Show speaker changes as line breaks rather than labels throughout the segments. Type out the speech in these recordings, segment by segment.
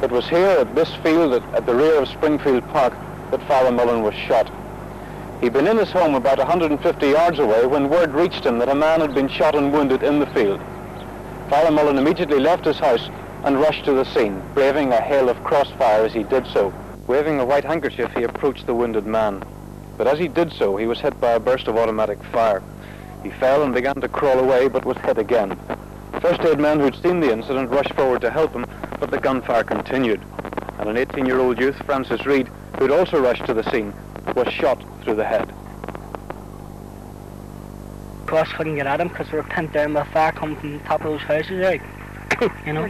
It was here at this field at the rear of Springfield Park that Father Mullen was shot. He'd been in his home about 150 yards away when word reached him that a man had been shot and wounded in the field. Father Mullen immediately left his house and rushed to the scene, braving a hail of crossfire as he did so. Waving a white handkerchief, he approached the wounded man. But as he did so, he was hit by a burst of automatic fire. He fell and began to crawl away, but was hit again. First aid men who'd seen the incident rushed forward to help him, but the gunfire continued. And an 18-year-old youth, Francis Reed, who'd also rushed to the scene, was shot through the head.
Cross couldn't get at him because we were pinned down by fire coming from the top of those houses, right? You know?
They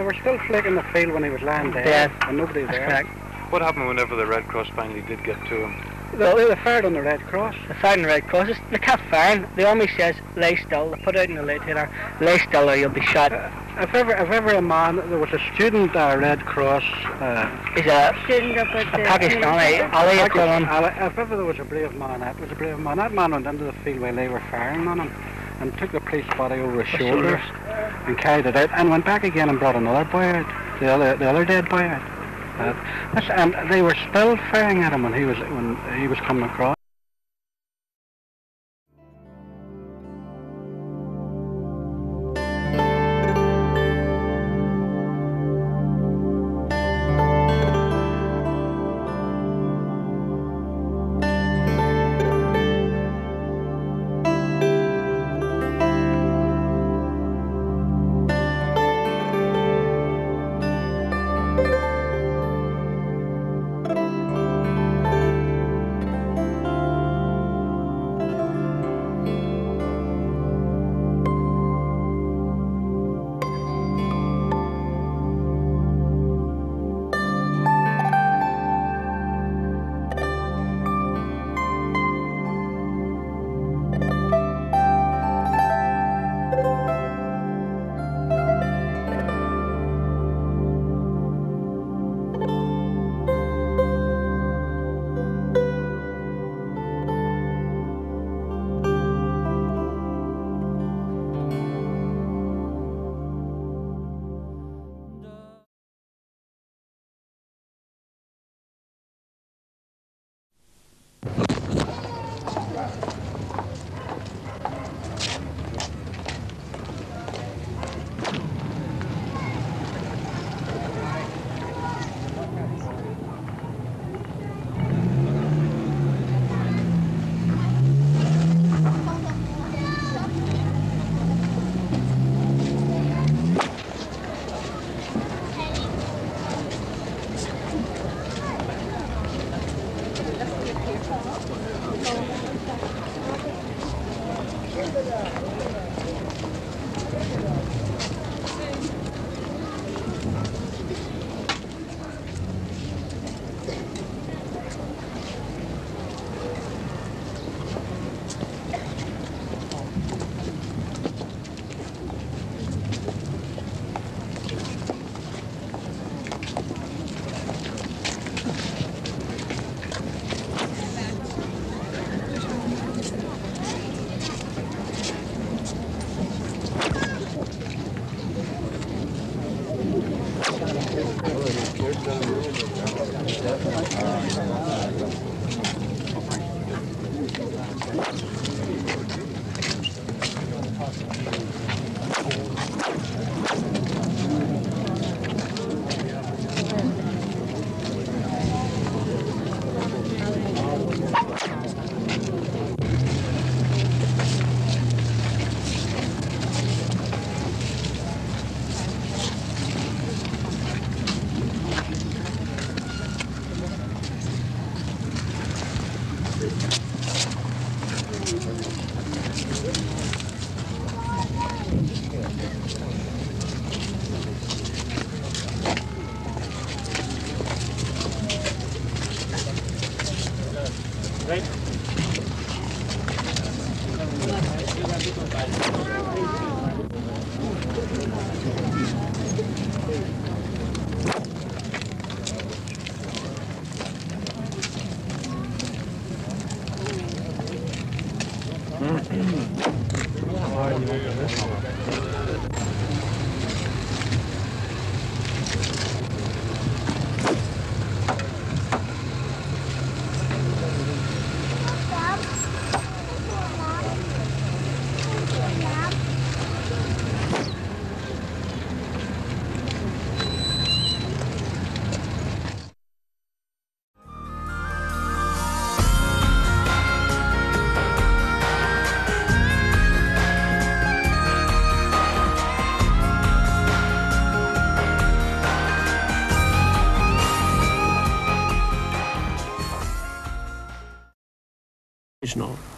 were still flaking the field when he was lying there.
Yeah,
and nobody was there.
Correct.
What happened whenever the Red Cross finally did get to him?
They fired on the Red Cross.
They fired on the Red Cross. They kept firing. The army says, lay still. They put out in the later, lay still or you'll be shot.
If ever a man, there was a student Red Cross.
He's a student up at Pakistani, Ali.
If ever there was a brave man, that was a brave man. That man went into the field while they were firing on him and took the police body over his shoulders and carried it out and went back again and brought another boy out, the other dead boy out. And they were still firing at him when he was coming across.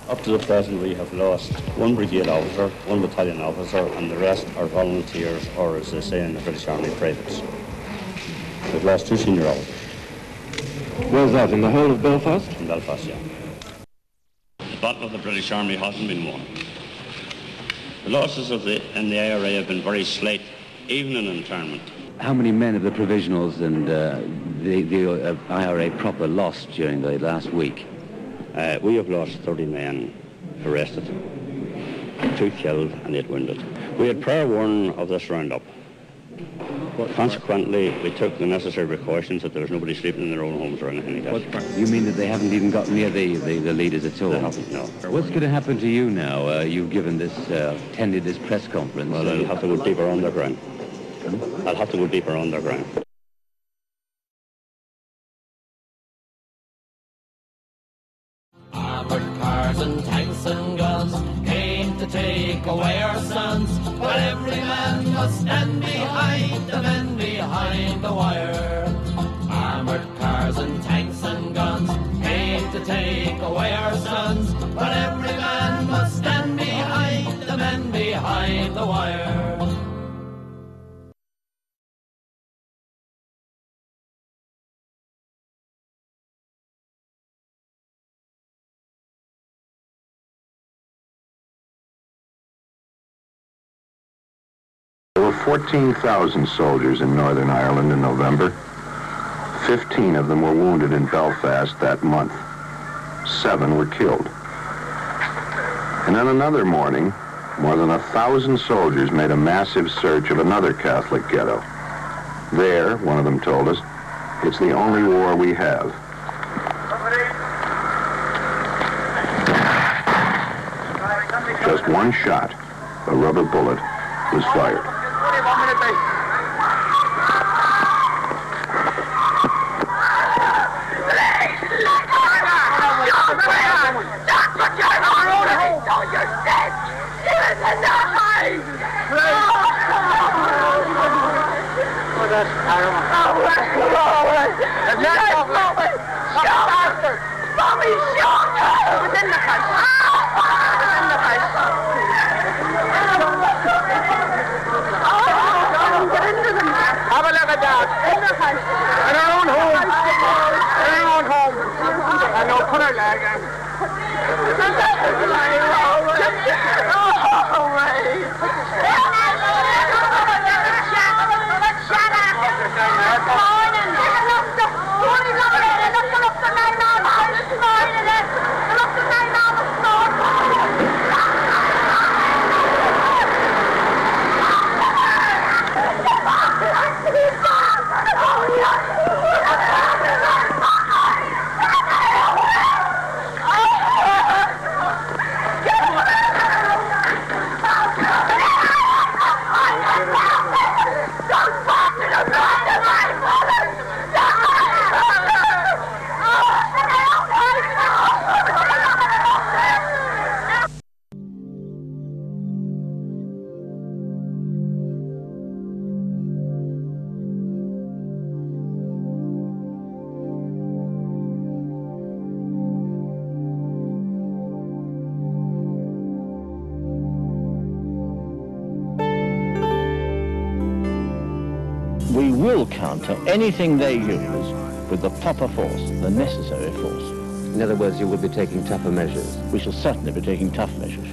Up to the present, we have lost one brigade officer, one battalion officer, and the rest are volunteers, or as they say in the British Army, privates. We've lost 2 senior officers.
Where's that, in the whole of Belfast?
In Belfast, yeah. The battle of the British Army hasn't been won. The losses in the IRA have been very slight, even in internment.
How many men of the provisionals and the IRA proper lost during the last week?
We have lost 30 men arrested, 2 killed and 8 wounded. We had prior warning of this roundup. Consequently, we took the necessary precautions that there was nobody sleeping in their own homes or anything like that.
You mean that they haven't even got near the leaders at all?
They haven't, no.
What's going to happen to you now? You've given this, attended this press conference.
Well, I'll have to go deeper underground. I'll have to go deeper underground.
Armored cars and tanks and guns came to take away our sons, but every man must stand behind the men behind the wire. Armored cars and tanks and guns came to take away our sons, but every man must stand behind the men behind the wire.
There were 14,000 soldiers in Northern Ireland in November. 15 of them were wounded in Belfast that month. 7 were killed. And on another morning, more than 1,000 soldiers made a massive search of another Catholic ghetto. There, one of them told us, it's the only war we have. Just one shot, a rubber bullet, was fired.
we will counter anything they use with the proper force, the necessary force.
In other words, you will be taking tougher measures.
We shall certainly be taking tough measures.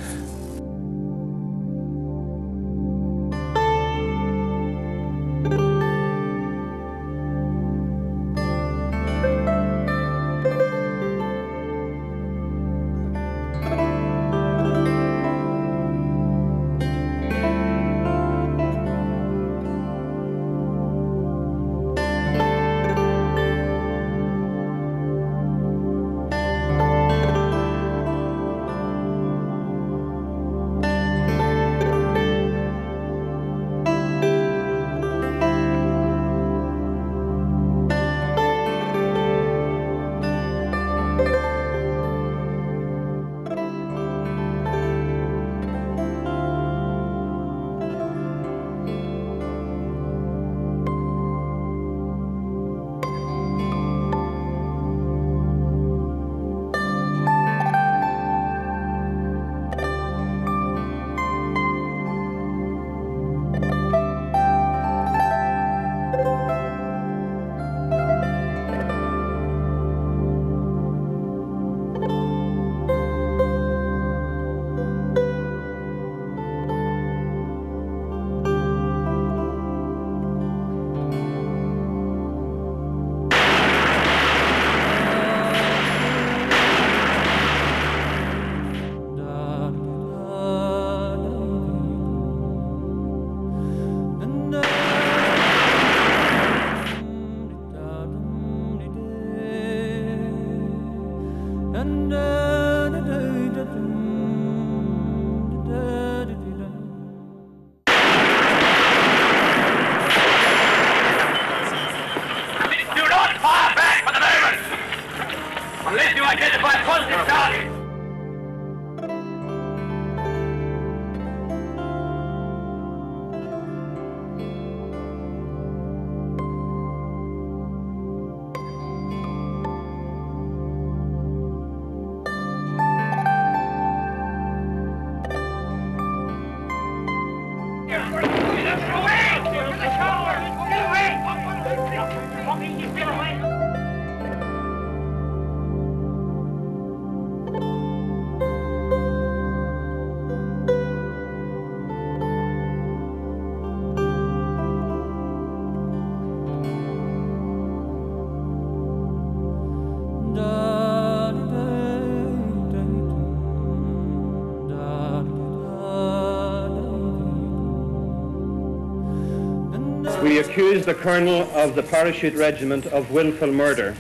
We accuse the colonel of the parachute regiment of willful murder.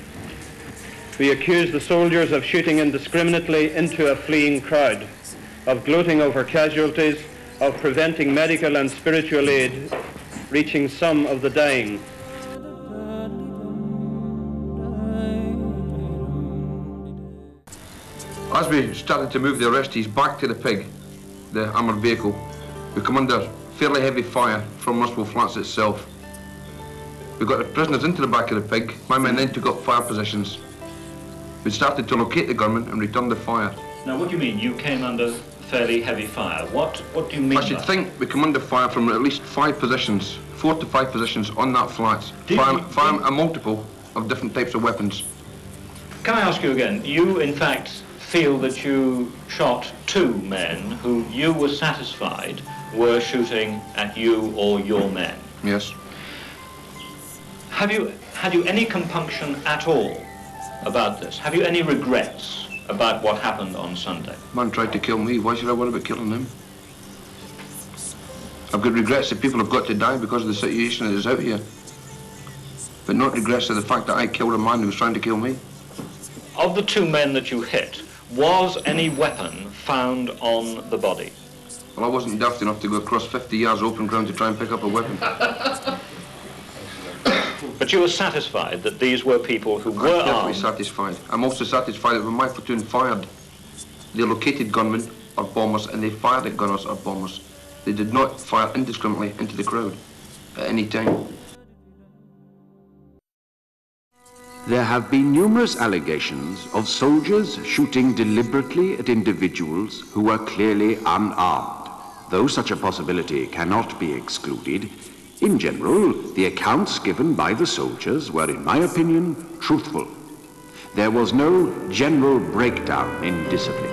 We accuse the soldiers of shooting indiscriminately into a fleeing crowd, of gloating over casualties, of preventing medical and spiritual aid reaching some of the dying.
As we started to move the arrestees back to the pig, the armoured vehicle, we come under fairly heavy fire from Russell Flats itself. We got the prisoners into the back of the pig. My men then took up fire positions. We started to locate the gunmen and returned the fire.
Now, what do you mean? You came under fairly heavy fire. What do you mean?
I should think we come under fire from at least 5 positions, 4 to 5 positions on that flats, firing a multiple of different types of weapons.
Can I ask you again? You, in fact, feel that you shot 2 men who you were satisfied were shooting at you or your men?
Yes.
Had you any compunction at all about this? Have you any regrets about what happened on Sunday?
Man tried to kill me. Why should I worry about killing him? I've got regrets that people have got to die because of the situation that is out here. But not regrets of the fact that I killed a man who was trying to kill me.
Of the 2 men that you hit, was any weapon found on the body?
Well, I wasn't daft enough to go across 50 yards open ground to try and pick up a weapon.
But you were satisfied that these were people who were
I'm definitely
armed?
satisfied. I'm also satisfied that when my platoon fired, they located gunmen or bombers and they fired at gunners or bombers. They did not fire indiscriminately into the crowd at any time.
There have been numerous allegations of soldiers shooting deliberately at individuals who were clearly unarmed. Though such a possibility cannot be excluded, In general, the accounts given by the soldiers were, in my opinion, truthful. There was no general breakdown in discipline.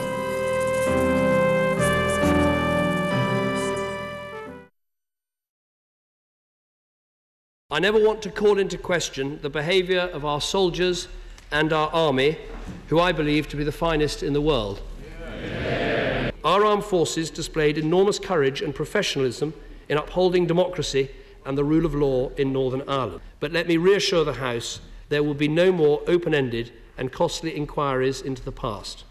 I never want to call into question the behaviour of our soldiers and our army, who I believe to be the finest in the world. Yeah. Our armed forces displayed enormous courage and professionalism in upholding democracy and the rule of law in Northern Ireland. But let me reassure the House there will be no more open-ended and costly inquiries into the past.